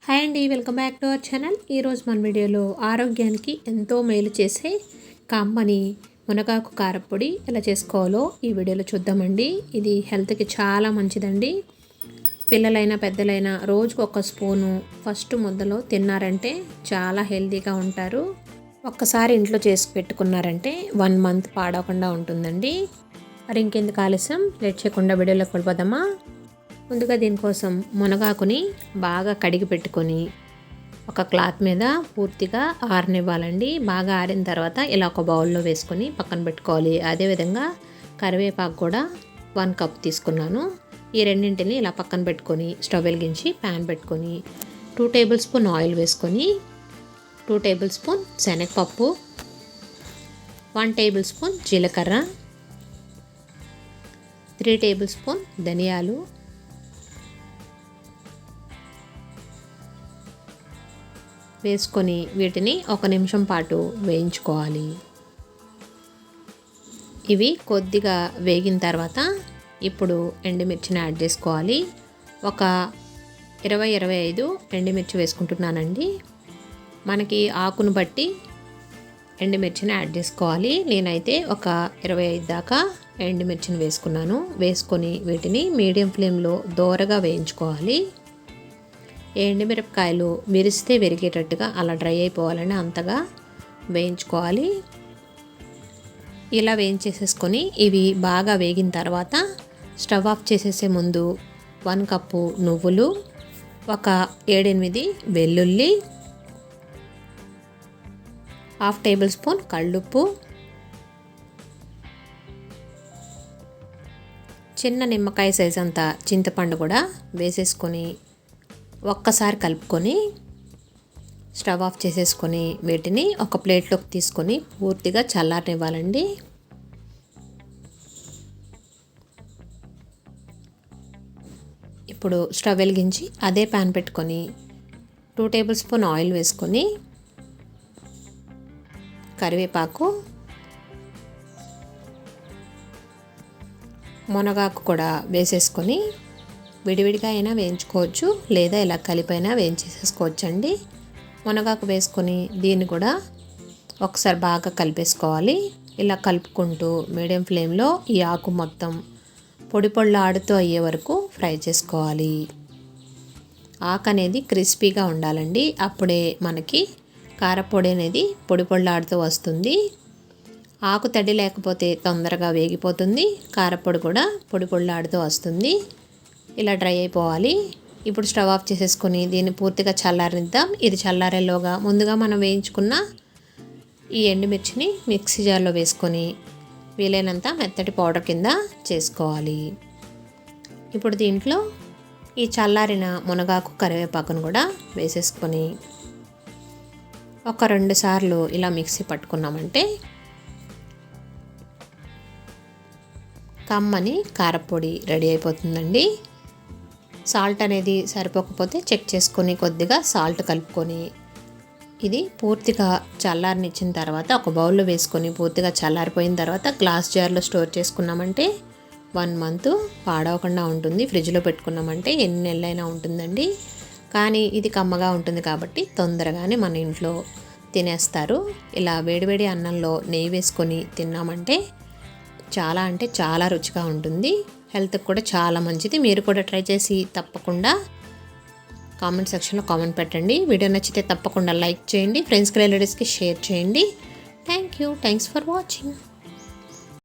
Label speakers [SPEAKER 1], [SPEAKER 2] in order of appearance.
[SPEAKER 1] Hi అండి, welcome back to our channel. ఈరోజు మన వీడియోలో ఆరోగ్యానికి ఎంతో మేలు చేసే కమ్మని మునగాకు కారపొడి ఎలా చేసుకోవాలో ఈ వీడియోలో చూద్దామండి. ఇది హెల్త్కి చాలా మంచిదండి. పిల్లలైనా పెద్దలైనా రోజుకు ఒక స్పూను ఫస్ట్ ముద్దలో తిన్నారంటే చాలా హెల్తీగా ఉంటారు. ఒక్కసారి ఇంట్లో చేసి పెట్టుకున్నారంటే 1 మంత్ పాడవకుండా ఉంటుందండి. మరి ఇంకెందుకు ఆలస్యం, లేట్ చేయకుండా వీడియోలోకి వెళ్ళిపోదామా. ముందుగా దీనికోసం మునగాకుని బాగా కడిగి పెట్టుకొని ఒక క్లాత్ మీద పూర్తిగా ఆరనివ్వాలండి. బాగా ఆరిన తర్వాత ఇలా ఒక బౌల్లో వేసుకొని పక్కన పెట్టుకోవాలి. అదేవిధంగా కరివేపాకు కూడా 1 కప్ తీసుకున్నాను. ఈ రెండింటిని ఇలా పక్కన పెట్టుకొని స్టవ్ వెలిగించి ప్యాన్ పెట్టుకొని 2 టేబుల్ స్పూన్ ఆయిల్ వేసుకొని 2 టేబుల్ స్పూన్ శనగపప్పు, 1 టేబుల్ స్పూన్ జీలకర్ర, 3 టేబుల్ స్పూన్ ధనియాలు, వేసుకొని వీటిని 1 నిమిషం పాటు వేయించుకోవాలి. ఇవి కొద్దిగా వేగిన తర్వాత ఇప్పుడు ఎండుమిర్చిని యాడ్ చేసుకోవాలి. ఒక 20-25 ఎండుమిర్చి వేసుకుంటున్నానండి. మనకి ఆకును బట్టి ఎండుమిర్చిని యాడ్ చేసుకోవాలి. నేనైతే ఒక 25 దాకా ఎండుమిర్చిని వేసుకున్నాను. వేసుకొని వీటిని మీడియం ఫ్లేమ్లో దోరగా వేయించుకోవాలి. ఎండుమిరపకాయలు విరిస్తే విరిగేటట్టుగా అలా డ్రై అయిపోవాలని అంతగా వేయించుకోవాలి. ఇలా వేయించేసేసుకొని ఇవి బాగా వేగిన తర్వాత స్టవ్ ఆఫ్ చేసేసే ముందు 1 కప్పు నువ్వులు, ఒక 7-8 వెల్లుల్లి, 1/2 టేబుల్ స్పూన్ కళ్ళుప్పు, చిన్న నిమ్మకాయ సైజ్ అంత చింతపండు కూడా వేసేసుకొని ఒక్కసారి కలుపుకొని స్టవ్ ఆఫ్ చేసేసుకొని వీటిని ఒక ప్లేట్లోకి తీసుకొని పూర్తిగా చల్లారనివ్వాలండి. ఇప్పుడు స్టవ్ వెలిగించి అదే ప్యాన్ పెట్టుకొని 2 టేబుల్ స్పూన్ ఆయిల్ వేసుకొని కరివేపాకు, మునగాకు కూడా వేసేసుకొని విడివిడిగా అయినా వేయించుకోవచ్చు, లేదా ఇలా కలిపైనా వేయించేసేసుకోవచ్చు అండి. మునగాకు వేసుకొని దీన్ని కూడా ఒకసారి బాగా కలిపేసుకోవాలి. ఇలా కలుపుకుంటూ మీడియం ఫ్లేమ్లో ఈ ఆకు మొత్తం పొడి పొళ్ళాడుతూ అయ్యే వరకు ఫ్రై చేసుకోవాలి. ఆకు అనేది క్రిస్పీగా ఉండాలండి. అప్పుడే మనకి కారపొడి అనేది పొడి పొళ్ళాడుతూ వస్తుంది. ఆకు తడి లేకపోతే తొందరగా వేగిపోతుంది, కారపొడి కూడా పొడి పొళ్ళాడుతూ వస్తుంది. ఇలా డ్రై అయిపోవాలి. ఇప్పుడు స్టవ్ ఆఫ్ చేసేసుకొని దీన్ని పూర్తిగా చల్లారిద్దాం. ఇది చల్లారేలోగా ముందుగా మనం వేయించుకున్న ఈ ఎండుమిర్చిని మిక్సీ జార్లో వేసుకొని వీలైనంత మెత్తటి పౌడర్ కింద చేసుకోవాలి. ఇప్పుడు దీంట్లో ఈ చల్లారిన మునగాకు, కరివేపాకును కూడా వేసేసుకొని ఒక 2 సార్లు ఇలా మిక్సీ పట్టుకున్నామంటే కమ్మని కారపొడి రెడీ అయిపోతుందండి. సాల్ట్ అనేది సరిపోకపోతే చెక్ చేసుకొని కొద్దిగా సాల్ట్ కలుపుకొని ఇది పూర్తిగా చల్లారనిచ్చిన తర్వాత ఒక బౌల్లో వేసుకొని పూర్తిగా చల్లారిపోయిన తర్వాత గ్లాస్ జార్లో స్టోర్ చేసుకున్నామంటే 1 మంత్ పాడవకుండా ఉంటుంది. ఫ్రిడ్జ్లో పెట్టుకున్నామంటే ఎన్ని నెలలైనా ఉంటుందండి. కానీ ఇది కమ్మగా ఉంటుంది కాబట్టి తొందరగానే మన ఇంట్లో తినేస్తారు. ఇలా వేడివేడి అన్నంలో నెయ్యి వేసుకొని తిన్నామంటే చాలా అంటే చాలా రుచిగా ఉంటుంది. హెల్త్కి కూడా చాలా మంచిది. మీరు కూడా ట్రై చేసి తప్పకుండా కామెంట్ సెక్షన్లో కామెంట్ పెట్టండి. వీడియో నచ్చితే తప్పకుండా లైక్ చేయండి. ఫ్రెండ్స్కి రిలేటివ్స్కి షేర్ చేయండి. Thanks for watching.